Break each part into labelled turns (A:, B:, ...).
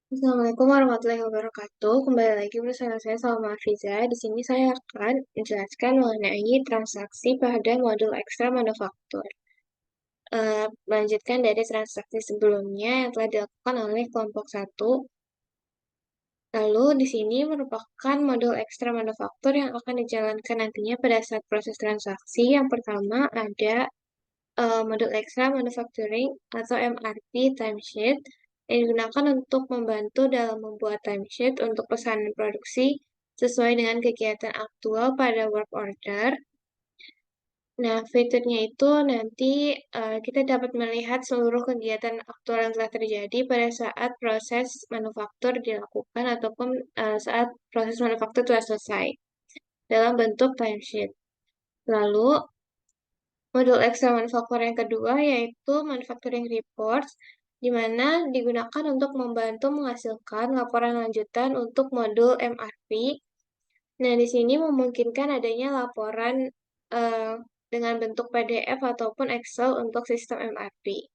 A: Assalamualaikum warahmatullahi wabarakatuh. Kembali lagi bersama saya Salma Fiza. Di sini saya akan menjelaskan mengenai transaksi pada modul ekstra manufaktur. Melanjutkan dari transaksi sebelumnya yang telah dilakukan oleh kelompok satu. Lalu di sini merupakan modul ekstra manufaktur yang akan dijalankan nantinya pada saat proses transaksi. Yang pertama ada modul ekstra manufacturing atau MRP timesheet yang digunakan untuk membantu dalam membuat timesheet untuk pesanan produksi sesuai dengan kegiatan aktual pada work order. Nah, fiturnya itu nanti kita dapat melihat seluruh kegiatan aktual yang telah terjadi pada saat proses manufaktur dilakukan ataupun saat proses manufaktur telah selesai dalam bentuk timesheet. Lalu, modul ekstra manufaktur yang kedua yaitu manufacturing reports, di mana digunakan untuk membantu menghasilkan laporan lanjutan untuk modul MRP. Nah, di sini memungkinkan adanya laporan eh, dengan bentuk PDF ataupun Excel untuk sistem MRP.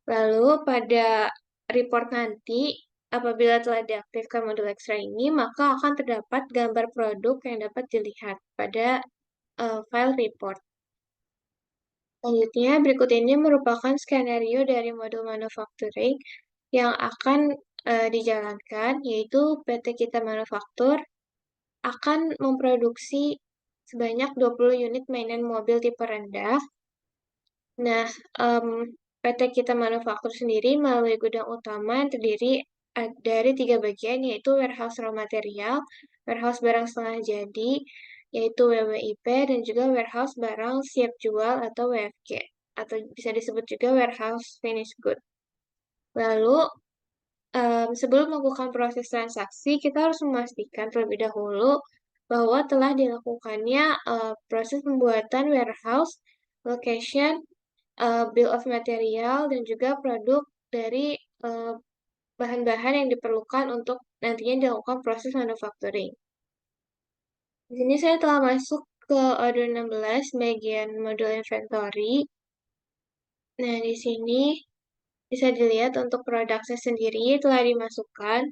A: Lalu pada report nanti, apabila telah diaktifkan modul ekstra ini, maka akan terdapat gambar produk yang dapat dilihat pada file report. Selanjutnya, berikut ini merupakan skenario dari modul manufacturing yang akan dijalankan, yaitu PT Kita Manufaktur akan memproduksi sebanyak 20 unit mainan mobil tipe rendah. Nah, PT Kita Manufaktur sendiri melalui gudang utama yang terdiri dari 3 bagian, yaitu warehouse raw material, warehouse barang setengah jadi, yaitu WWIP, dan juga warehouse barang siap jual atau WFG, atau bisa disebut juga warehouse finished good. Lalu, sebelum melakukan proses transaksi, kita harus memastikan terlebih dahulu bahwa telah dilakukannya proses pembuatan warehouse, location, bill of material, dan juga produk dari bahan-bahan yang diperlukan untuk nantinya dilakukan proses manufacturing. Di sini saya telah masuk ke order 16 bagian modul inventory. Nah, di sini bisa dilihat untuk produknya sendiri telah dimasukkan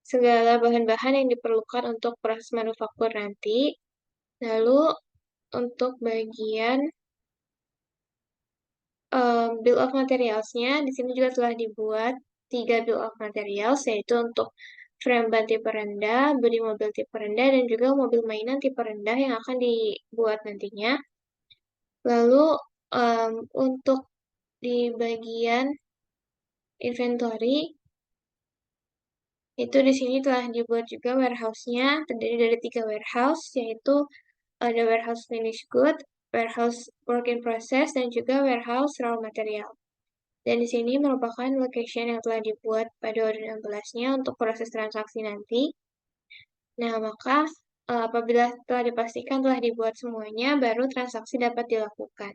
A: segala bahan-bahan yang diperlukan untuk proses manufaktur nanti. Lalu untuk bagian bill of materials-nya, di sini juga telah dibuat 3 bill of materials, yaitu untuk frame ban tipe rendah, bodi mobil tipe rendah, dan juga mobil mainan tipe rendah yang akan dibuat nantinya. Lalu untuk di bagian inventory, itu di sini telah dibuat juga warehouse-nya, terdiri dari 3 warehouse, yaitu ada warehouse finished good, warehouse work in process, dan juga warehouse raw material. Dan di sini merupakan location yang telah dibuat pada order 16-nya untuk proses transaksi nanti. Nah, maka apabila telah dipastikan telah dibuat semuanya, baru transaksi dapat dilakukan.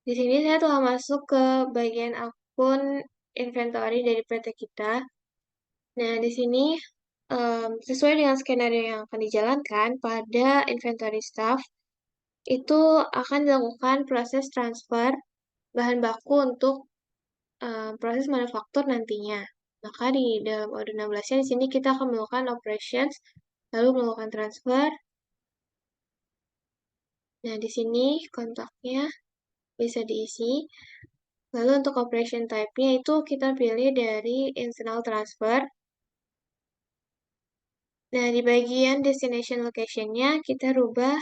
A: Di sini saya telah masuk ke bagian akun inventory dari PT kita. Nah, di sini sesuai dengan skenario yang akan dijalankan pada inventory staff, itu akan dilakukan proses transfer bahan baku untuk proses manufaktur nantinya. Maka di dalam order 16-nya di sini kita akan melakukan operations, lalu melakukan transfer. Nah, di sini kontaknya bisa diisi. Lalu untuk operation type-nya itu kita pilih dari internal transfer. Nah, di bagian destination location-nya kita rubah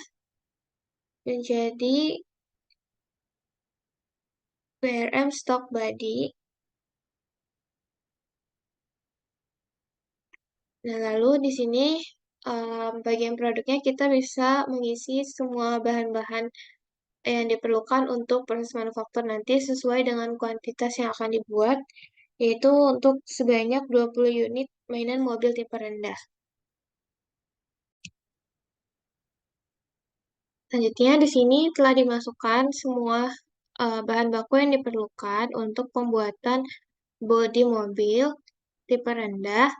A: menjadi BRM stock body. Nah, lalu di sini bagian produknya kita bisa mengisi semua bahan-bahan yang diperlukan untuk proses manufaktur nanti sesuai dengan kuantitas yang akan dibuat, yaitu untuk sebanyak 20 unit mainan mobil tipe rendah. Selanjutnya, di sini telah dimasukkan semua bahan baku yang diperlukan untuk pembuatan bodi mobil tipe rendah.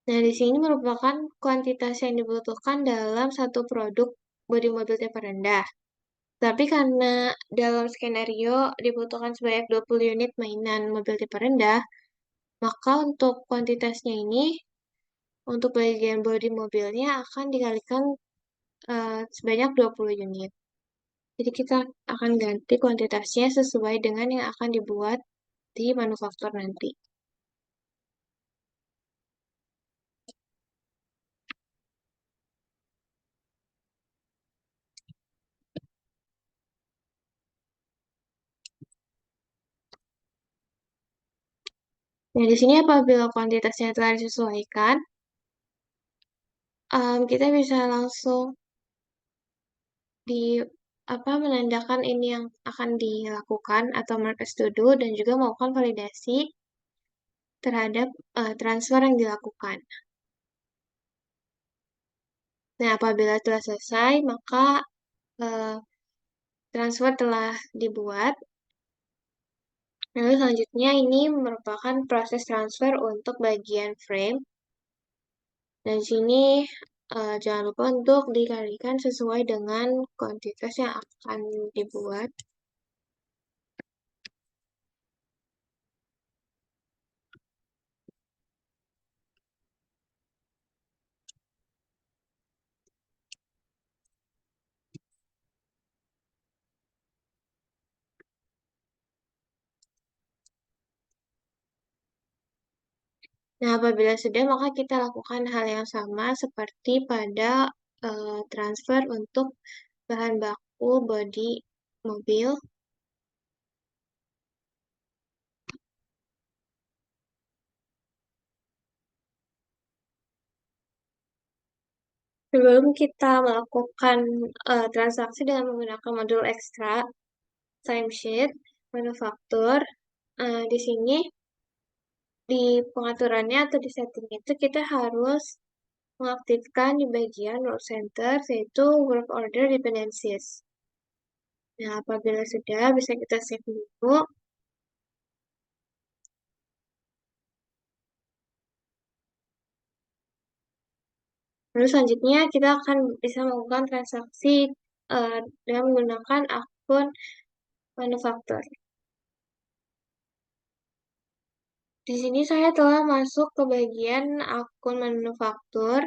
A: Nah, di sini merupakan kuantitas yang dibutuhkan dalam satu produk bodi mobil tipe rendah. Tapi karena dalam skenario dibutuhkan sebanyak 20 unit mainan mobil tipe rendah, Maka untuk kuantitasnya ini, untuk bagian bodi mobilnya akan dikalikan sebanyak 20 unit. Jadi kita akan ganti kuantitasnya sesuai dengan yang akan dibuat di manufaktur nanti. Nah, di sini apabila kuantitasnya telah disesuaikan, kita bisa langsung di menandakan ini yang akan dilakukan atau mark as to do dan juga melakukan validasi terhadap transfer yang dilakukan. Nah, apabila telah selesai, maka eh, transfer telah dibuat. Lalu selanjutnya ini merupakan proses transfer untuk bagian frame. Dan di sini jangan lupa untuk dikalikan sesuai dengan kuantitas yang akan dibuat. Nah, apabila sudah, maka kita lakukan hal yang sama seperti pada transfer untuk bahan baku bodi mobil. Sebelum kita melakukan transaksi dengan menggunakan modul ekstra, timesheet, manufaktur, di sini di pengaturannya atau di setting itu kita harus mengaktifkan di bagian work center, yaitu work order dependencies. Nah, apabila sudah, bisa kita save dulu. Lalu selanjutnya kita akan bisa melakukan transaksi dengan menggunakan akun manufaktur. Di sini saya telah masuk ke bagian akun manufaktur.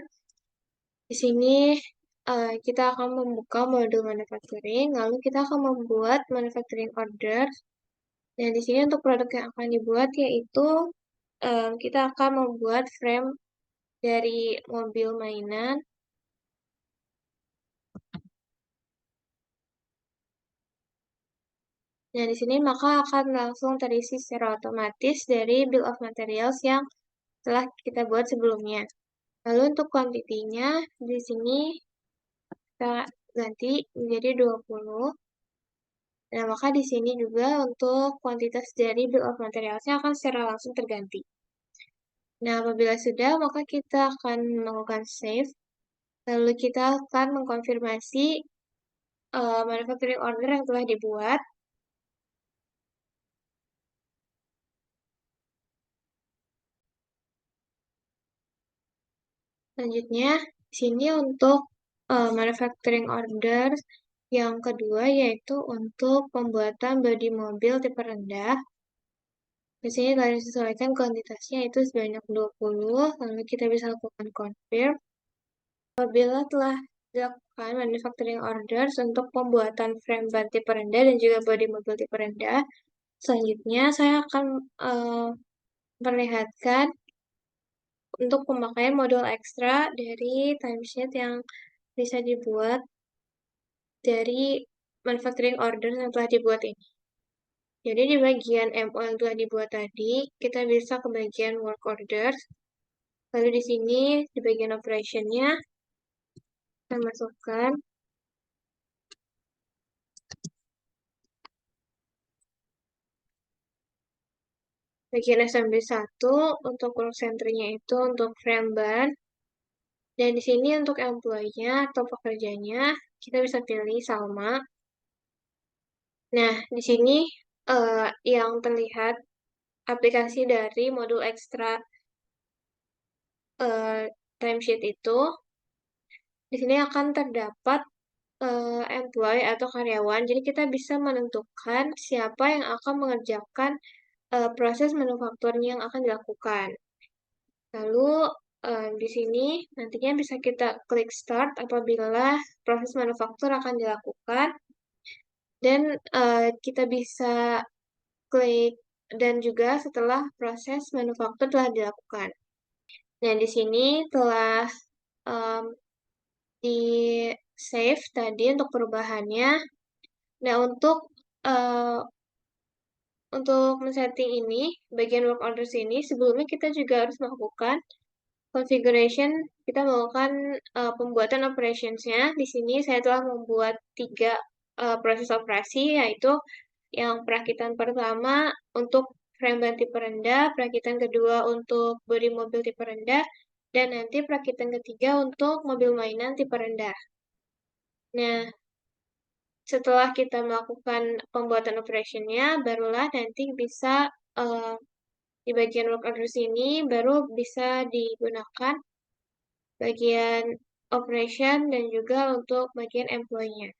A: Di sini kita akan membuka modul manufacturing, lalu kita akan membuat manufacturing order. Dan di sini untuk produk yang akan dibuat yaitu kita akan membuat frame dari mobil mainan. Nah, di sini maka akan langsung terisi secara otomatis dari bill of materials yang telah kita buat sebelumnya. Lalu untuk kuantitinya, di sini kita ganti menjadi 20. Nah, maka di sini juga untuk kuantitas dari bill of materials-nya akan secara langsung terganti. Nah, apabila sudah, maka kita akan melakukan save. Lalu kita akan mengkonfirmasi manufacturing order yang telah dibuat. Selanjutnya, di sini untuk manufacturing order yang kedua yaitu untuk pembuatan bodi mobil tipe rendah. Di sini telah disesuaikan kuantitasnya itu sebanyak 20, lalu kita bisa lakukan confirm. Apabila telah dilakukan manufacturing orders untuk pembuatan frame ban tipe rendah dan juga bodi mobil tipe rendah, selanjutnya saya akan memperlihatkan untuk pemakaian modul ekstra dari timesheet yang bisa dibuat dari manufacturing order yang telah dibuat ini. Jadi di bagian MO yang telah dibuat tadi, kita bisa ke bagian work orders. Lalu di sini, di bagian operation-nya, kita masukkan bagian assembly 1 untuk work center-nya itu untuk frame ban. Dan di sini untuk employee-nya atau pekerjanya, kita bisa pilih Salma. Nah, di sini yang terlihat aplikasi dari modul ekstra timesheet itu, di sini akan terdapat employee atau karyawan. Jadi kita bisa menentukan siapa yang akan mengerjakan proses manufakturnya yang akan dilakukan. Lalu di sini nantinya bisa kita klik start apabila proses manufaktur akan dilakukan dan kita bisa klik dan juga setelah proses manufaktur telah dilakukan. Nah, di sini telah um, di save tadi untuk perubahannya. Nah, untuk men-setting ini, bagian work orders ini, sebelumnya kita juga harus melakukan configuration, kita melakukan pembuatan operationsnya. Di sini saya telah membuat 3 proses operasi, yaitu yang perakitan pertama untuk frame ban tipe rendah, perakitan kedua untuk bodi mobil tipe rendah, dan nanti perakitan ketiga untuk mobil mainan tipe rendah. Nah, setelah kita melakukan pembuatan operationnya, barulah nanti bisa di bagian work orders ini baru bisa digunakan bagian operation dan juga untuk bagian employee-nya.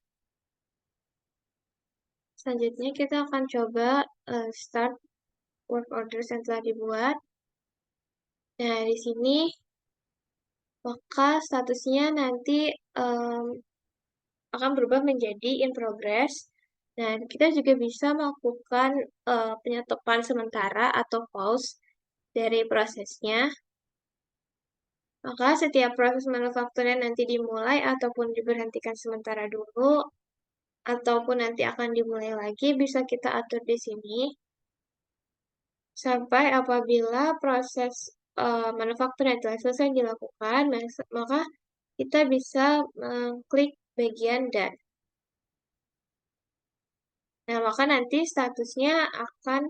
A: Selanjutnya kita akan coba start work orders yang telah dibuat. Nah, di sini maka statusnya nanti akan berubah menjadi in progress. Dan kita juga bisa melakukan penyetopan sementara atau pause dari prosesnya. Maka setiap proses manufakturnya nanti dimulai ataupun diberhentikan sementara dulu, ataupun nanti akan dimulai lagi, bisa kita atur di sini. Sampai apabila proses manufaktur yang telah selesai dilakukan, maka kita bisa klik bagian done. Nah, maka nanti statusnya akan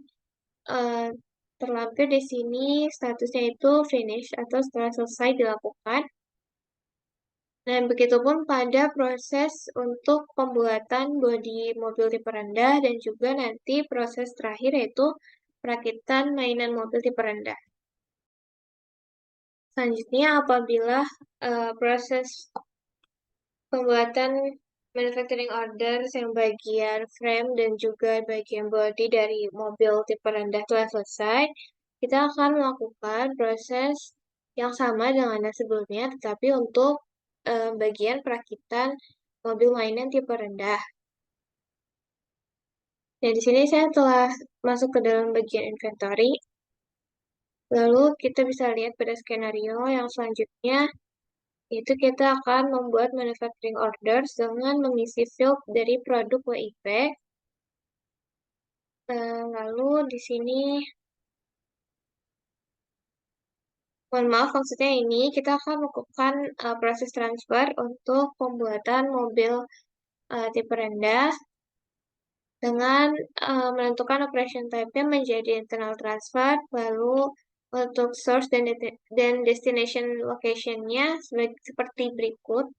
A: terlampir di sini, statusnya itu finish atau setelah selesai dilakukan. Dan begitupun pada proses untuk pembuatan bodi mobil tipe rendah dan juga nanti proses terakhir yaitu perakitan mainan mobil tipe rendah. Selanjutnya apabila proses pembuatan manufacturing orders yang bagian frame dan juga bagian bodi dari mobil tipe rendah telah selesai, kita akan melakukan proses yang sama dengan yang sebelumnya, tetapi untuk bagian perakitan mobil mainan tipe rendah. Nah, di sini saya telah masuk ke dalam bagian inventory. Lalu kita bisa lihat pada skenario yang selanjutnya, yaitu kita akan membuat manufacturing orders dengan mengisi field dari produk WIP. Lalu di sini, mohon maaf maksudnya ini, kita akan melakukan proses transfer untuk pembuatan mobil tipe rendah dengan menentukan operation type-nya menjadi internal transfer, lalu untuk source dan destination location-nya seperti berikut.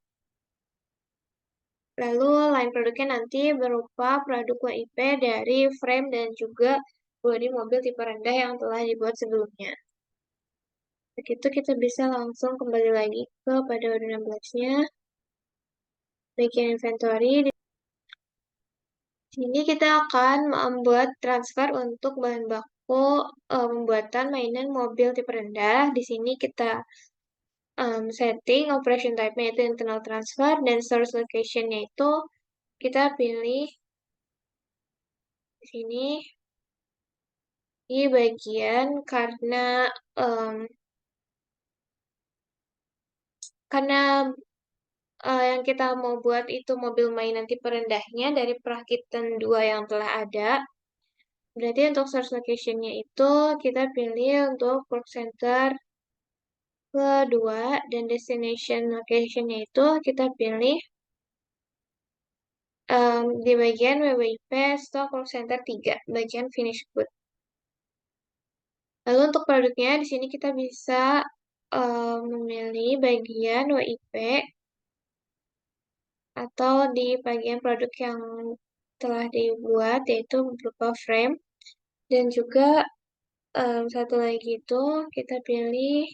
A: Lalu line produknya nanti berupa produk WIP dari frame dan juga bodi mobil tipe rendah yang telah dibuat sebelumnya. Begitu kita bisa langsung kembali lagi ke pada Odoo 16-nya. Bagian inventory. Di sini kita akan membuat transfer untuk bahan baku pembuatan mainan mobil tipe rendah. Di sini kita setting operation type-nya itu internal transfer dan source location-nya itu kita pilih di sini di bagian karena yang kita mau buat itu mobil mainan tipe rendahnya dari perakitan 2 yang telah ada. Berarti untuk source location-nya itu kita pilih untuk work center kedua dan destination location-nya itu kita pilih di bagian WWIP stock work center 3, bagian finish good. Lalu untuk produknya di sini kita bisa memilih bagian WIP atau di bagian produk yang telah dibuat yaitu berupa frame dan juga satu lagi itu kita pilih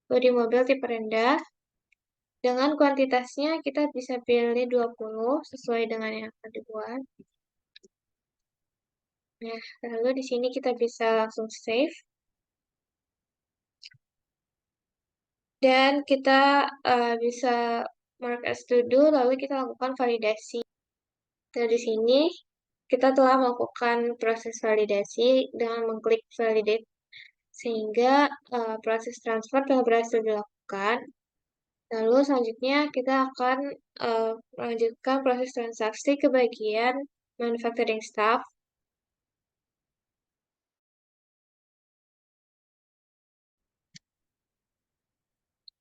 A: bodi mobil tipe rendah dengan kuantitasnya kita bisa pilih 20 sesuai dengan yang akan dibuat. Nah, lalu di sini kita bisa langsung save dan kita bisa mark as to do, lalu kita lakukan validasi. Nah, di sini kita telah melakukan proses validasi dengan mengklik validate sehingga proses transfer telah berhasil dilakukan. Lalu selanjutnya kita akan melanjutkan proses transaksi ke bagian manufacturing staff.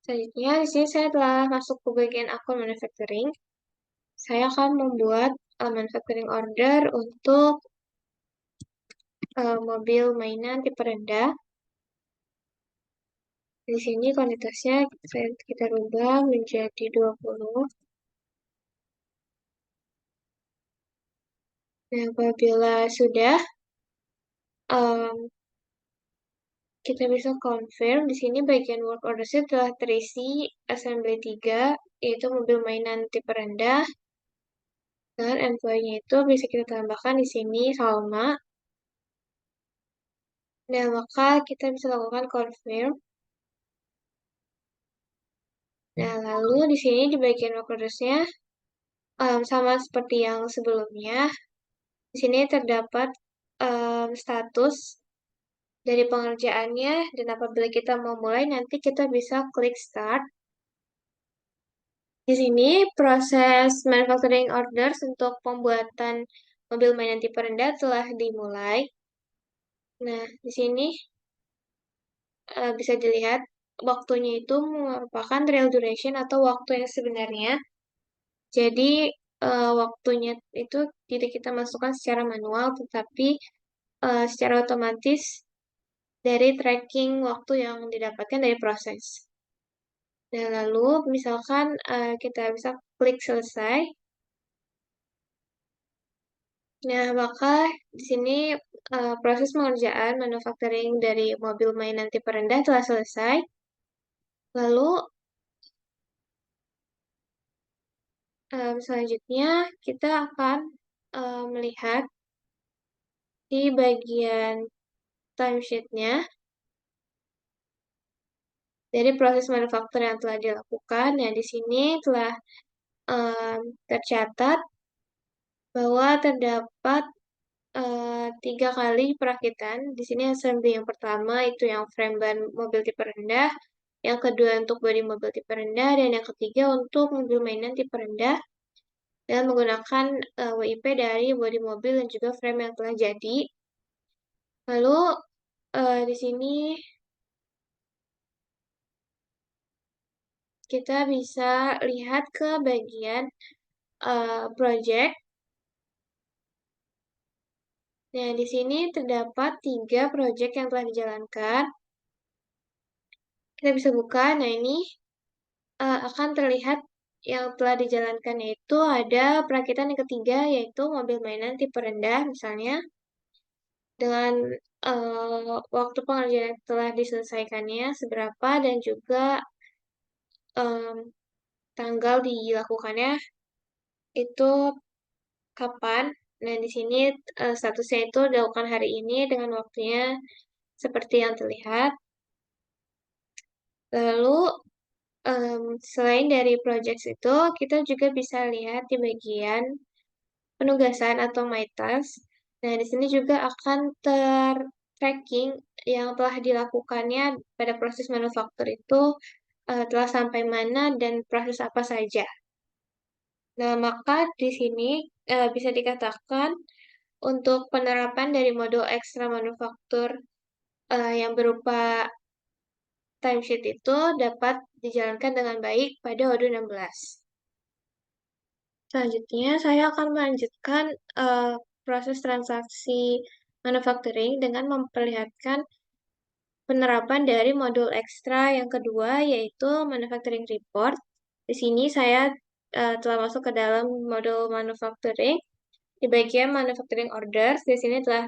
A: Selanjutnya di sini saya telah masuk ke bagian akun manufacturing. Saya akan membuat manufacturing order untuk mobil mainan tipe rendah. Di sini kuantitasnya kita rubah menjadi 20. Nah, apabila sudah, kita bisa confirm. Di sini bagian work order telah terisi assembly 3, yaitu mobil mainan tipe rendah. Dan employee-nya itu bisa kita tambahkan di sini Salma. Nah, maka kita bisa lakukan confirm. Nah, lalu di sini di bagian work orders-nya, sama seperti yang sebelumnya. Di sini terdapat status dari pengerjaannya, dan apabila kita mau mulai, nanti kita bisa klik start. Di sini proses manufacturing orders untuk pembuatan mobil mainan tipe rendah telah dimulai. Nah, di sini bisa dilihat waktunya itu merupakan real duration atau waktu yang sebenarnya. Jadi waktunya itu tidak kita masukkan secara manual, tetapi secara otomatis dari tracking waktu yang didapatkan dari proses. Nah, lalu misalkan kita bisa klik selesai. Nah, maka di sini proses pengerjaan manufacturing dari mobil mainan tipe rendah telah selesai. Lalu selanjutnya kita akan melihat di bagian timesheet-nya dari proses manufaktur yang telah dilakukan. Nah, di sini telah tercatat bahwa terdapat 3 kali perakitan. Di sini assembly yang pertama itu yang frame ban mobil tipe rendah, yang kedua untuk bodi mobil tipe rendah, dan yang ketiga untuk mobil mainan tipe rendah dengan menggunakan WIP dari bodi mobil dan juga frame yang telah jadi. Lalu di sini kita bisa lihat ke bagian project. Nah, di sini terdapat 3 project yang telah dijalankan. Kita bisa buka. Nah, ini akan terlihat yang telah dijalankan, yaitu ada perakitan yang ketiga, yaitu mobil mainan tipe rendah misalnya, dengan waktu pengerjaan yang telah diselesaikannya seberapa, dan juga tanggal dilakukannya itu kapan. Nah, di sini statusnya itu dilakukan hari ini dengan waktunya seperti yang terlihat. Lalu selain dari project itu, kita juga bisa lihat di bagian penugasan atau my task. Nah, di sini juga akan tracking yang telah dilakukannya pada proses manufaktur itu telah sampai mana dan proses apa saja. Nah, maka di sini bisa dikatakan untuk penerapan dari modul ekstra manufaktur yang berupa timesheet itu dapat dijalankan dengan baik pada ODU 16. Selanjutnya, saya akan melanjutkan proses transaksi manufacturing dengan memperlihatkan penerapan dari modul ekstra yang kedua, yaitu manufacturing report. Di sini saya telah masuk ke dalam modul manufacturing. Di bagian manufacturing orders, di sini telah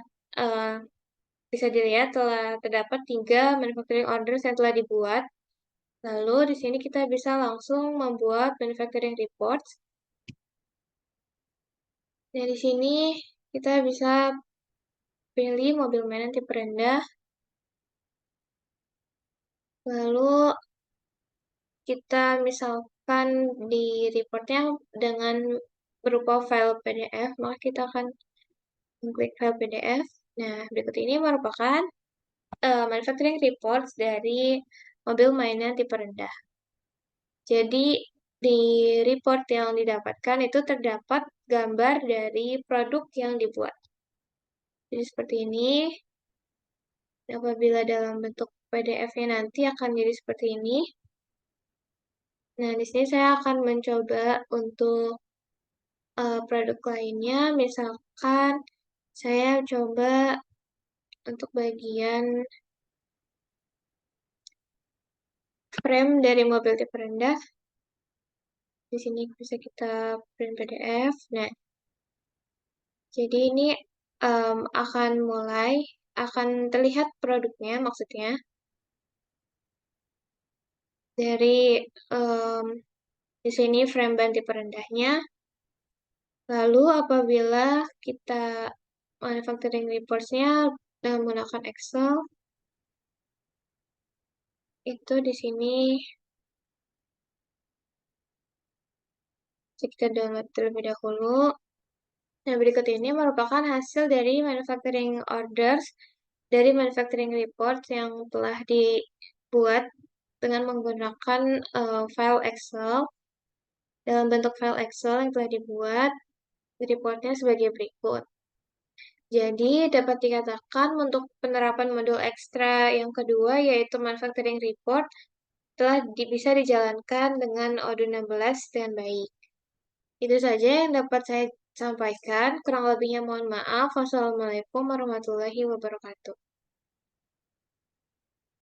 A: bisa dilihat telah terdapat 3 manufacturing orders yang telah dibuat. Lalu di sini kita bisa langsung membuat manufacturing reports. Nah, di sini kita bisa pilih mobil mainan tipe rendah, lalu kita misalkan di reportnya dengan berupa file PDF, maka kita akan mengklik file PDF. Nah, berikut ini merupakan manufacturing reports dari mobil mainan tipe rendah. Jadi, di report yang didapatkan itu terdapat gambar dari produk yang dibuat. Jadi seperti ini. Apabila dalam bentuk PDF-nya nanti akan jadi seperti ini. Nah, di sini saya akan mencoba untuk produk lainnya. Misalkan saya coba untuk bagian frame dari mobil tipe rendah. Di sini bisa kita print PDF. Nah, jadi ini akan terlihat produknya maksudnya dari di sini frame ban tipe rendahnya. Lalu apabila kita manufacturing reports-nya menggunakan Excel, itu di sini kita download terlebih dahulu. Nah, berikut ini merupakan hasil dari manufacturing orders dari manufacturing report yang telah dibuat dengan menggunakan file Excel. Dalam bentuk file Excel yang telah dibuat, reportnya sebagai berikut. Jadi, dapat dikatakan untuk penerapan modul ekstra yang kedua, yaitu manufacturing report, telah bisa dijalankan dengan Odoo 16 dengan baik. Itu saja yang dapat saya sampaikan. Kurang lebihnya mohon maaf. Wassalamualaikum warahmatullahi wabarakatuh.